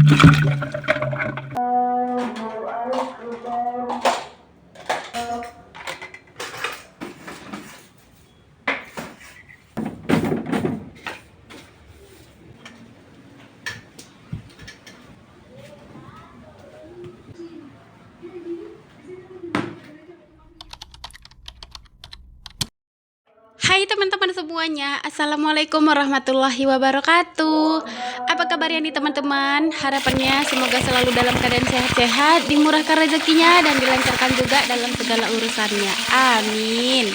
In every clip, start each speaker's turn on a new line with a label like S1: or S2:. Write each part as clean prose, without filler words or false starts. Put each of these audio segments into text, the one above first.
S1: Hai teman-teman semuanya, Assalamualaikum warahmatullahi wabarakatuh. Apa kabarnya nih teman-teman? Harapannya semoga selalu dalam keadaan sehat-sehat, dimurahkan rezekinya dan dilancarkan juga dalam segala urusannya. Amin.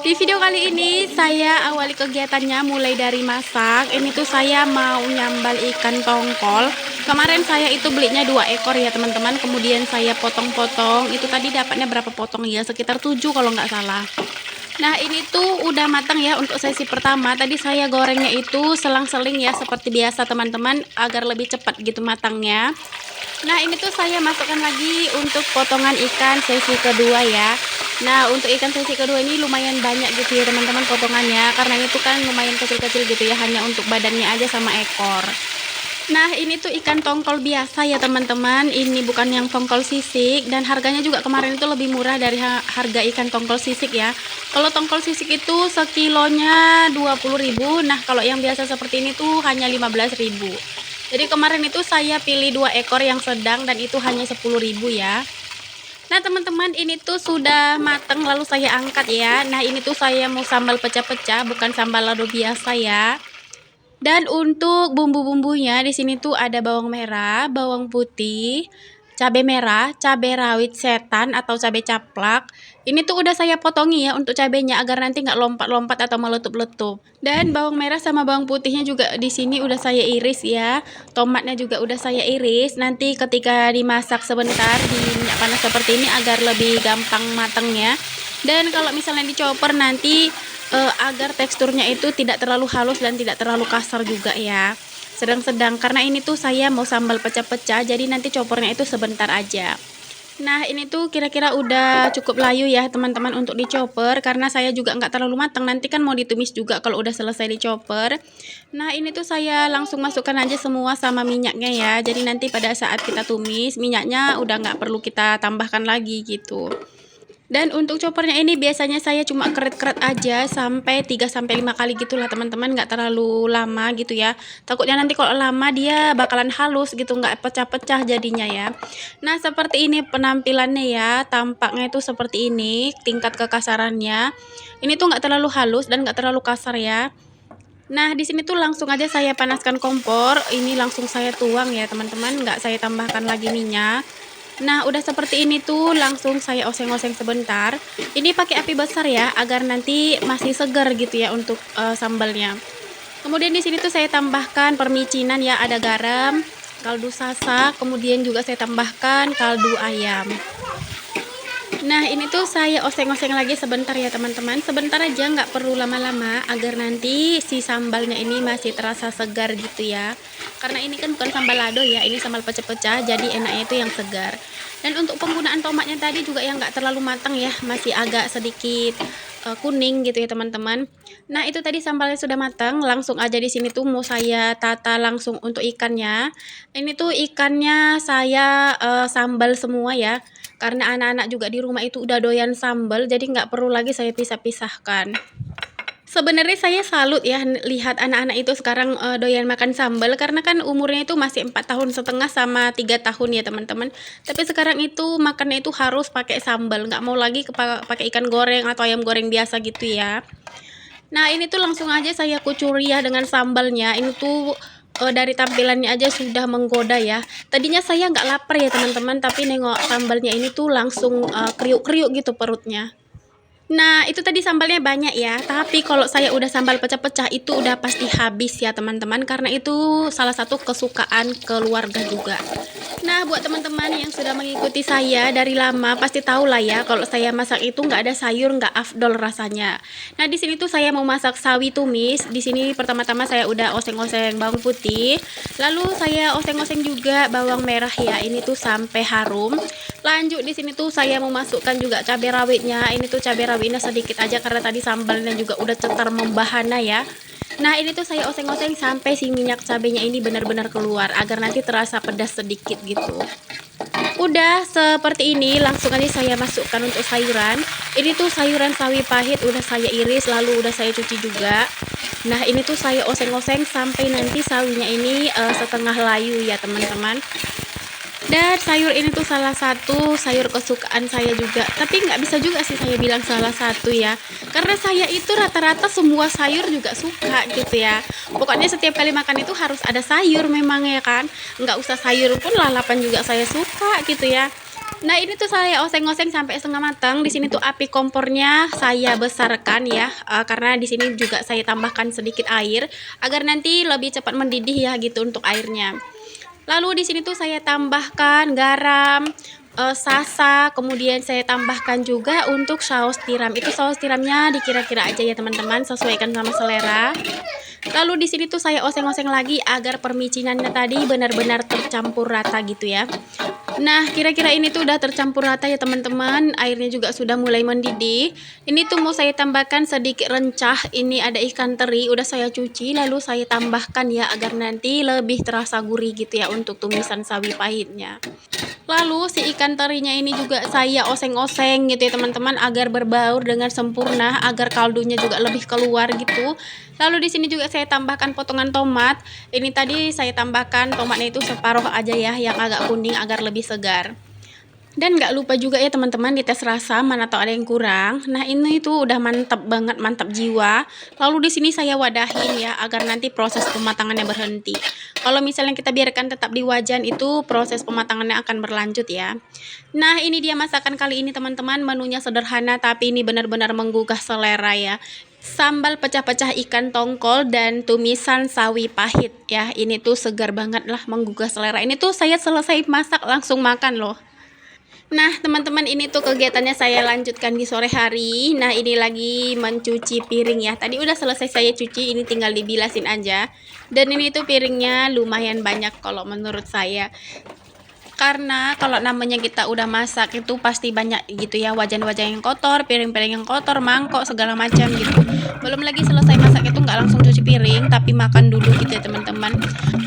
S1: Di video kali ini saya awali kegiatannya mulai dari masak. Ini tuh saya mau nyambal ikan tongkol. Kemarin saya itu belinya 2 ekor ya teman-teman. Kemudian saya potong-potong. Itu tadi dapatnya berapa potong ya? Sekitar 7 kalau nggak salah. Nah ini tuh udah matang ya untuk sesi pertama. Tadi saya gorengnya itu selang-seling ya seperti biasa teman-teman, agar lebih cepat gitu matangnya. Nah ini tuh saya masukkan lagi untuk potongan ikan sesi kedua ya. Nah untuk ikan sesi kedua ini lumayan banyak gitu ya teman-teman potongannya, karena itu kan lumayan kecil-kecil gitu ya, hanya untuk badannya aja sama ekor. Nah ini tuh ikan tongkol biasa ya teman-teman, ini bukan yang tongkol sisik, dan harganya juga kemarin itu lebih murah dari harga ikan tongkol sisik ya. Kalau tongkol sisik itu sekilonya 20.000, nah kalau yang biasa seperti ini tuh hanya 15.000. Jadi kemarin itu saya pilih 2 ekor yang sedang dan itu hanya 10.000 ya. Nah teman-teman ini tuh sudah matang lalu saya angkat ya. Nah ini tuh saya mau sambal pecah-pecah, bukan sambal lado biasa ya. Dan untuk bumbu-bumbunya di sini tuh ada bawang merah, bawang putih, cabai merah, cabai rawit setan atau cabai caplak. Ini tuh udah saya potongi ya untuk cabainya agar nanti nggak lompat-lompat atau meletup-letup. Dan bawang merah sama bawang putihnya juga di sini udah saya iris ya. Tomatnya juga udah saya iris. Nanti ketika dimasak sebentar di minyak panas seperti ini agar lebih gampang matangnya. Dan kalau misalnya dicoper nanti agar teksturnya itu tidak terlalu halus dan tidak terlalu kasar juga ya, sedang-sedang, karena ini tuh saya mau sambal pecah-pecah jadi nanti copornya itu sebentar aja. Nah ini tuh kira-kira udah cukup layu ya teman-teman untuk dicoper, karena saya juga nggak terlalu matang, nanti kan mau ditumis juga kalau udah selesai dicoper. Nah ini tuh saya langsung masukkan aja semua sama minyaknya ya, jadi nanti pada saat kita tumis minyaknya udah nggak perlu kita tambahkan lagi gitu. Dan untuk choppernya ini biasanya saya cuma keret-keret aja sampai 3-5 kali gitulah teman-teman, nggak terlalu lama gitu ya. Takutnya nanti kalau lama dia bakalan halus gitu, nggak pecah-pecah jadinya ya. Nah seperti ini penampilannya ya, tampaknya itu seperti ini tingkat kekasarannya. Ini tuh nggak terlalu halus dan nggak terlalu kasar ya. Nah di sini tuh langsung aja saya panaskan kompor, ini langsung saya tuang ya teman-teman, nggak saya tambahkan lagi minyak. Nah, udah seperti ini tuh langsung saya oseng-oseng sebentar. Ini pakai api besar ya, agar nanti masih segar gitu ya untuk sambalnya. Kemudian di sini tuh saya tambahkan permicinan ya, ada garam, kaldu sasak, kemudian juga saya tambahkan kaldu ayam. Nah, ini tuh saya oseng-oseng lagi sebentar ya teman-teman. Sebentar aja, nggak perlu lama-lama, agar nanti si sambalnya ini masih terasa segar gitu ya. Karena ini kan bukan sambal lado ya, ini sambal pecah-pecah, jadi enaknya itu yang segar. Dan untuk penggunaan tomatnya tadi juga yang nggak terlalu matang ya, masih agak sedikit kuning gitu ya teman-teman. Nah, itu tadi sambalnya sudah matang, langsung aja di sini tuh mau saya tata langsung untuk ikannya. Ini tuh ikannya saya sambal semua ya. Karena anak-anak juga di rumah itu udah doyan sambal, jadi nggak perlu lagi saya pisah-pisahkan. Sebenarnya saya salut ya lihat anak-anak itu sekarang doyan makan sambal, karena kan umurnya itu masih 4,5 tahun sama 3 tahun ya teman-teman. Tapi sekarang itu makannya itu harus pakai sambal, nggak mau lagi pakai ikan goreng atau ayam goreng biasa gitu ya. Nah ini tuh langsung aja saya kucuri ya dengan sambalnya. Ini tuh dari tampilannya aja sudah menggoda ya. Tadinya saya nggak lapar ya teman-teman, tapi nengok sambalnya ini tuh langsung kriuk-kriuk gitu perutnya. Nah, itu tadi sambalnya banyak ya, tapi kalau saya udah sambal pecah-pecah itu udah pasti habis ya teman-teman, karena itu salah satu kesukaan keluarga juga. Nah, buat teman-teman yang sudah mengikuti saya dari lama pasti tahu lah ya, kalau saya masak itu nggak ada sayur nggak afdol rasanya. Nah, di sini tuh saya mau masak sawi tumis. Di sini pertama-tama saya udah oseng-oseng bawang putih, lalu saya oseng-oseng juga bawang merah ya, ini tuh sampai harum. Lanjut di sini tuh saya mau masukkan juga cabai rawitnya. Ini tuh cabai rawitnya sedikit aja karena tadi sambalnya juga udah cetar membahana ya. Nah, ini tuh saya oseng-oseng sampai si minyak cabenya ini benar-benar keluar agar nanti terasa pedas sedikit gitu. Udah seperti ini, langsung aja saya masukkan untuk sayuran. Ini tuh sayuran sawi pahit udah saya iris lalu udah saya cuci juga. Nah, ini tuh saya oseng-oseng sampai nanti sawinya ini setengah layu ya teman-teman. Dan sayur ini tuh salah satu sayur kesukaan saya juga. Tapi nggak bisa juga sih saya bilang salah satu ya. Karena saya itu rata-rata semua sayur juga suka gitu ya. Pokoknya setiap kali makan itu harus ada sayur memang ya kan. Nggak usah sayur pun lalapan juga saya suka gitu ya. Nah, ini tuh saya oseng-oseng sampai setengah matang. Di sini tuh api kompornya saya besarkan ya, karena di sini juga saya tambahkan sedikit air agar nanti lebih cepat mendidih ya gitu untuk airnya. Lalu di sini tuh saya tambahkan garam, sasa, kemudian saya tambahkan juga untuk saus tiram. Itu saus tiramnya dikira-kira aja ya teman-teman, sesuaikan sama selera. Lalu di sini tuh saya oseng-oseng lagi agar permicinannya tadi benar-benar tercampur rata gitu ya. Nah, kira-kira ini tuh udah tercampur rata ya teman-teman. Airnya juga sudah mulai mendidih. Ini tuh mau saya tambahkan sedikit rencah. Ini ada ikan teri, udah saya cuci lalu saya tambahkan ya agar nanti lebih terasa gurih gitu ya untuk tumisan sawi pahitnya. Lalu si ikan terinya ini juga saya oseng-oseng gitu ya teman-teman agar berbaur dengan sempurna, agar kaldunya juga lebih keluar gitu. Lalu di sini juga saya tambahkan potongan tomat. Ini tadi saya tambahkan tomatnya itu separuh aja ya yang agak kuning agar lebih segar. Dan nggak lupa juga ya teman-teman dites rasa mana tahu ada yang kurang. Nah, ini tuh udah mantap banget, mantap jiwa. Lalu di sini saya wadahin ya agar nanti proses pematangannya berhenti. Kalau misalnya kita biarkan tetap di wajan itu proses pematangannya akan berlanjut ya. Nah, ini dia masakan kali ini teman-teman. Menunya sederhana tapi ini benar-benar menggugah selera ya. Sambal pecah-pecah ikan tongkol dan tumisan sawi pahit ya. Ini tuh segar banget lah, menggugah selera. Ini tuh saya selesai masak langsung makan loh. Nah, teman-teman, ini tuh kegiatannya saya lanjutkan di sore hari. Nah, ini lagi mencuci piring ya. Tadi udah selesai saya cuci, ini tinggal dibilasin aja. Dan ini tuh piringnya lumayan banyak kalau menurut saya. Karena kalau namanya kita udah masak itu pasti banyak gitu ya, wajan-wajan yang kotor, piring-piring yang kotor, mangkok segala macam gitu. Belum lagi selesai masak itu nggak langsung cuci piring, tapi makan dulu gitu ya teman-teman.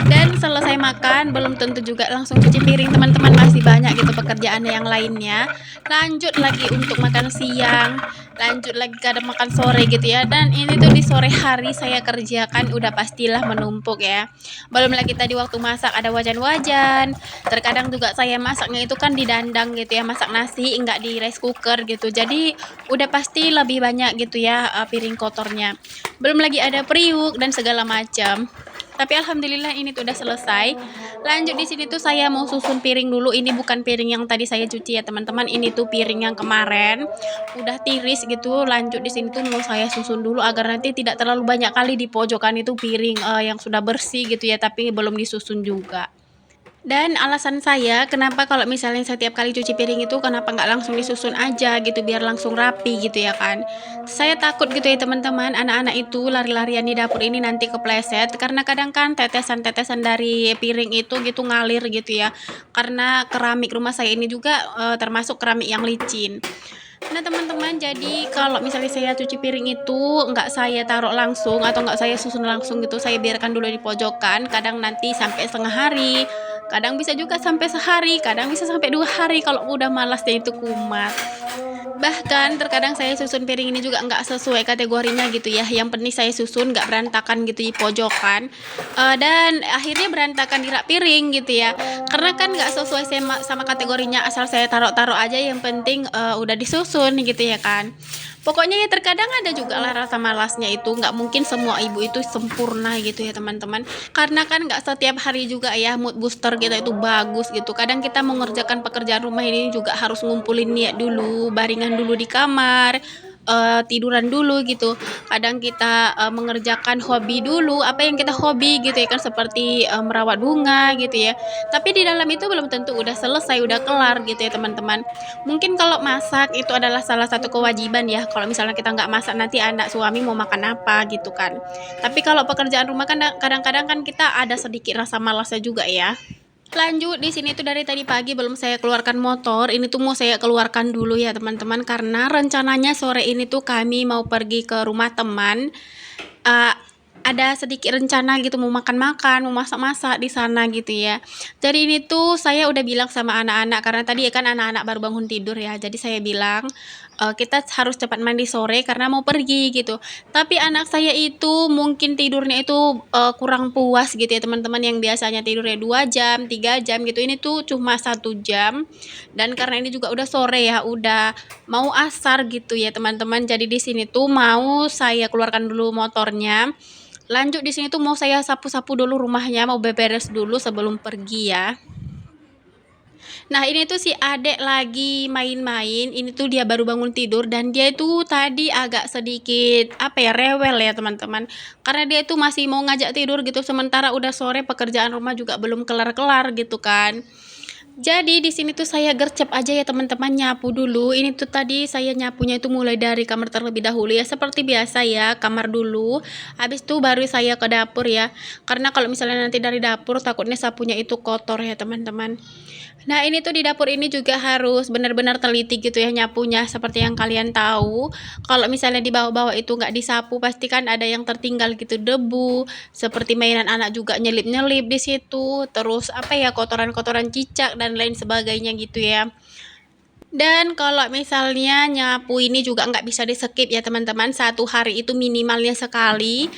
S1: Dan selesai makan belum tentu juga langsung cuci piring teman-teman, masih banyak gitu pekerjaan yang lainnya. Lanjut lagi untuk makan siang, lanjut lagi kadang makan sore gitu ya. Dan ini tuh di sore hari saya kerjakan udah pastilah menumpuk ya. Belum lagi tadi waktu masak ada wajan-wajan. Terkadang juga saya masaknya itu kan di dandang gitu ya, masak nasi enggak di rice cooker gitu. Jadi udah pasti lebih banyak gitu ya piring kotornya. Belum lagi ada periuk dan segala macam. Tapi alhamdulillah ini tuh udah selesai. Lanjut di sini tuh saya mau susun piring dulu. Ini bukan piring yang tadi saya cuci ya teman-teman. Ini tuh piring yang kemarin udah tiris gitu. Lanjut di sini tuh mau saya susun dulu agar nanti tidak terlalu banyak kali di pojokan itu piring yang sudah bersih gitu ya, tapi belum disusun juga. Dan alasan saya kenapa kalau misalnya setiap kali cuci piring itu kenapa nggak langsung disusun aja gitu biar langsung rapi gitu ya kan. Saya takut gitu ya teman-teman, anak-anak itu lari-larian di dapur ini nanti kepleset karena kadang kan tetesan-tetesan dari piring itu gitu ngalir gitu ya. Karena keramik rumah saya ini juga termasuk keramik yang licin. Nah teman-teman, jadi kalau misalnya saya cuci piring itu nggak saya taruh langsung atau nggak saya susun langsung gitu, saya biarkan dulu di pojokan, kadang nanti sampai setengah hari, kadang bisa juga sampai sehari, kadang bisa sampai 2 hari kalau udah malas dia itu kumat. Bahkan terkadang saya susun piring ini juga nggak sesuai kategorinya gitu ya. Yang penting saya susun nggak berantakan gitu di pojokan. Dan akhirnya berantakan di rak piring gitu ya. Karena kan nggak sesuai sama kategorinya, asal saya taruh-taruh aja yang penting udah disusun gitu ya kan. Pokoknya ya terkadang ada juga lah rasa malasnya itu, nggak mungkin semua ibu itu sempurna gitu ya teman-teman. Karena kan nggak setiap hari juga ya mood booster kita itu bagus gitu. Kadang kita mengerjakan pekerjaan rumah ini juga harus ngumpulin niat dulu, baringan dulu di kamar, tiduran dulu gitu. Kadang kita mengerjakan hobi dulu, apa yang kita hobi gitu ya kan, seperti merawat bunga gitu ya. Tapi di dalam itu belum tentu udah selesai, udah kelar gitu ya teman-teman. Mungkin kalau masak itu adalah salah satu kewajiban ya. Kalau misalnya kita nggak masak nanti anak suami mau makan apa gitu kan. Tapi kalau pekerjaan rumah kan kadang-kadang kan kita ada sedikit rasa malasnya juga ya. Lanjut di sini tuh dari tadi pagi belum saya keluarkan motor. Ini tuh mau saya keluarkan dulu ya teman-teman karena rencananya sore ini tuh kami mau pergi ke rumah teman. ada sedikit rencana gitu mau makan-makan, mau masak-masak di sana gitu ya. Jadi ini tuh saya udah bilang sama anak-anak karena tadi kan anak-anak baru bangun tidur ya. Jadi saya bilang kita harus cepat mandi sore karena mau pergi gitu. Tapi anak saya itu mungkin tidurnya itu kurang puas gitu ya teman-teman, yang biasanya tidurnya 2 jam, 3 jam gitu. Ini tuh cuma 1 jam. Dan karena ini juga udah sore ya, udah mau asar gitu ya teman-teman. Jadi di sini tuh mau saya keluarkan dulu motornya. Lanjut di sini tuh mau saya sapu-sapu dulu rumahnya, mau beberes dulu sebelum pergi ya. Nah, ini tuh si adek lagi main-main. Ini tuh dia baru bangun tidur dan dia itu tadi agak sedikit apa ya, rewel ya teman-teman. Karena dia itu masih mau ngajak tidur gitu, sementara udah sore pekerjaan rumah juga belum kelar-kelar gitu kan. Jadi di sini tuh saya gercep aja ya teman-teman, nyapu dulu. Ini tuh tadi saya nyapunya itu mulai dari kamar terlebih dahulu ya, seperti biasa ya, kamar dulu. Habis itu baru saya ke dapur ya. Karena kalau misalnya nanti dari dapur takutnya sapunya itu kotor ya teman-teman. Nah, ini tuh di dapur ini juga harus benar-benar teliti gitu ya nyapunya, seperti yang kalian tahu. Kalau misalnya di bawah-bawah itu nggak disapu, pasti kan ada yang tertinggal gitu debu, seperti mainan anak juga nyelip-nyelip di situ, terus apa ya, kotoran-kotoran cicak dan lain sebagainya gitu ya. Dan kalau misalnya nyapu ini juga nggak bisa di-skip ya teman-teman, satu hari itu minimalnya sekali,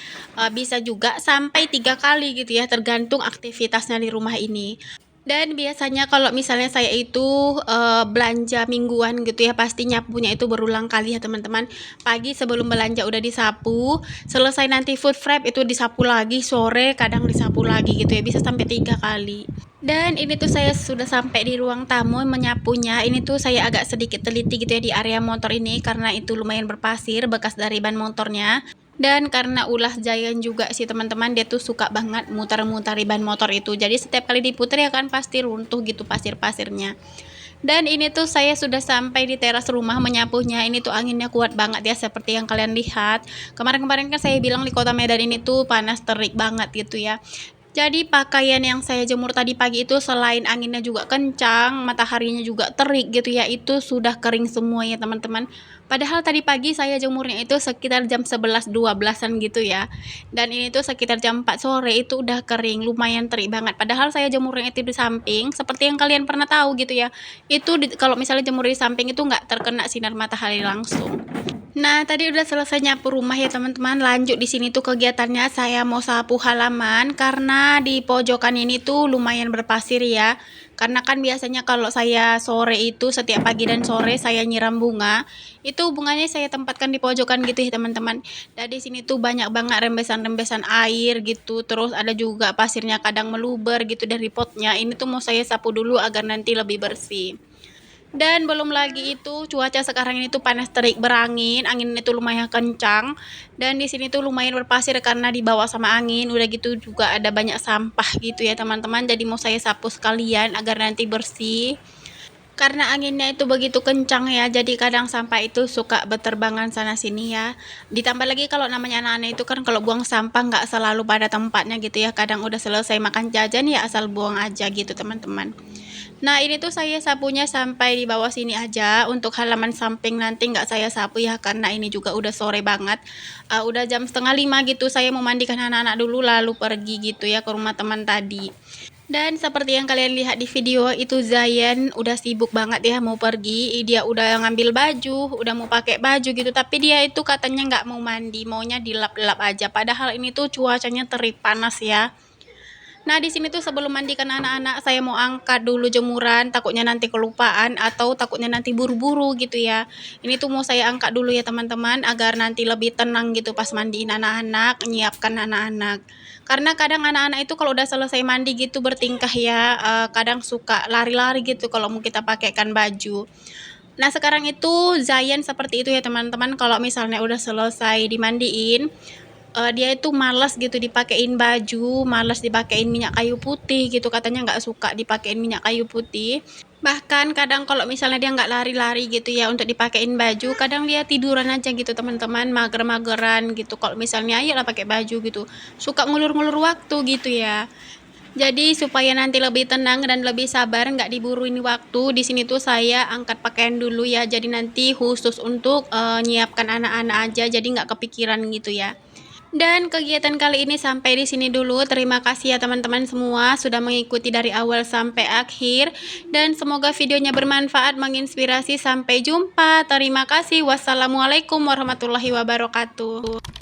S1: bisa juga sampai 3 kali gitu ya, tergantung aktivitasnya di rumah ini. Dan biasanya kalau misalnya saya itu belanja mingguan gitu ya, pasti nyapunya itu berulang kali ya teman-teman. Pagi sebelum belanja udah disapu, selesai nanti food prep itu disapu lagi, sore kadang disapu lagi gitu ya, bisa sampai 3 kali. Dan ini tuh saya sudah sampai di ruang tamu menyapunya. Ini tuh saya agak sedikit teliti gitu ya di area motor ini karena itu lumayan berpasir bekas dari ban motornya. Dan karena ulah Giant juga sih teman-teman, dia tuh suka banget muter-muter ban motor itu. Jadi setiap kali diputer ya kan pasti runtuh gitu pasir-pasirnya. Dan ini tuh saya sudah sampai di teras rumah menyapunya. Ini tuh anginnya kuat banget ya seperti yang kalian lihat. Kemarin-kemarin kan saya bilang di kota Medan ini tuh panas terik banget gitu ya. Jadi pakaian yang saya jemur tadi pagi itu selain anginnya juga kencang, mataharinya juga terik gitu ya, itu sudah kering semua ya teman-teman. Padahal tadi pagi saya jemurnya itu sekitar jam 11-12an gitu ya. Dan ini tuh sekitar jam 4 sore itu udah kering, lumayan terik banget. Padahal saya jemurnya itu di samping, seperti yang kalian pernah tahu gitu ya. Itu kalau misalnya jemur di samping itu nggak terkena sinar matahari langsung. Nah, tadi udah selesai nyapu rumah ya teman-teman. Lanjut di sini tuh kegiatannya saya mau sapu halaman karena di pojokan ini tuh lumayan berpasir ya. Karena kan biasanya kalau saya sore itu setiap pagi dan sore saya nyiram bunga, itu bunganya saya tempatkan di pojokan gitu ya teman-teman. Dan di sini tuh banyak banget rembesan-rembesan air gitu. Terus ada juga pasirnya kadang meluber gitu dari potnya. Ini tuh mau saya sapu dulu agar nanti lebih bersih. Dan belum lagi itu cuaca sekarang ini tuh panas terik berangin, angin itu lumayan kencang. Dan di sini tuh lumayan berpasir karena dibawa sama angin. Udah gitu juga ada banyak sampah gitu ya teman-teman. Jadi mau saya sapu sekalian agar nanti bersih. Karena anginnya itu begitu kencang ya, jadi kadang sampah itu suka berterbangan sana sini ya. Ditambah lagi kalau namanya anak-anak itu kan kalau buang sampah nggak selalu pada tempatnya gitu ya. Kadang udah selesai makan jajan ya asal buang aja gitu teman-teman. Nah, ini tuh saya sapunya sampai di bawah sini aja. Untuk halaman samping nanti nggak saya sapu ya, karena ini juga udah sore banget. Udah jam setengah 5 gitu, saya mau mandikan anak-anak dulu lalu pergi gitu ya ke rumah teman tadi. Dan seperti yang kalian lihat di video itu Zayan udah sibuk banget ya mau pergi. Dia udah ngambil baju, udah mau pakai baju gitu. Tapi dia itu katanya nggak mau mandi, maunya dilap-lap aja. Padahal ini tuh cuacanya terik panas ya. Nah, di sini tuh sebelum mandikan anak-anak, saya mau angkat dulu jemuran, takutnya nanti kelupaan atau takutnya nanti buru-buru gitu ya. Ini tuh mau saya angkat dulu ya teman-teman, agar nanti lebih tenang gitu pas mandiin anak-anak, nyiapkan anak-anak. Karena kadang anak-anak itu kalau udah selesai mandi gitu bertingkah ya, kadang suka lari-lari gitu kalau mau kita pakaikan baju. Nah, sekarang itu Zayan seperti itu ya teman-teman, kalau misalnya udah selesai dimandiin, dia itu malas gitu dipakein baju, malas dipakein minyak kayu putih gitu, katanya nggak suka dipakein minyak kayu putih. Bahkan kadang kalau misalnya dia nggak lari-lari gitu ya untuk dipakein baju, kadang dia tiduran aja gitu teman-teman, mager-mageran gitu. Kalau misalnya ayolah pakai baju gitu, suka ngulur-ngulur waktu gitu ya. Jadi supaya nanti lebih tenang dan lebih sabar, nggak diburuin waktu, di sini tuh saya angkat pakaian dulu ya. Jadi nanti khusus untuk nyiapkan anak-anak aja, jadi nggak kepikiran gitu ya. Dan kegiatan kali ini sampai di sini dulu. Terima kasih ya teman-teman semua sudah mengikuti dari awal sampai akhir. Dan semoga videonya bermanfaat, menginspirasi. Sampai jumpa. Terima kasih. Wassalamualaikum warahmatullahi wabarakatuh.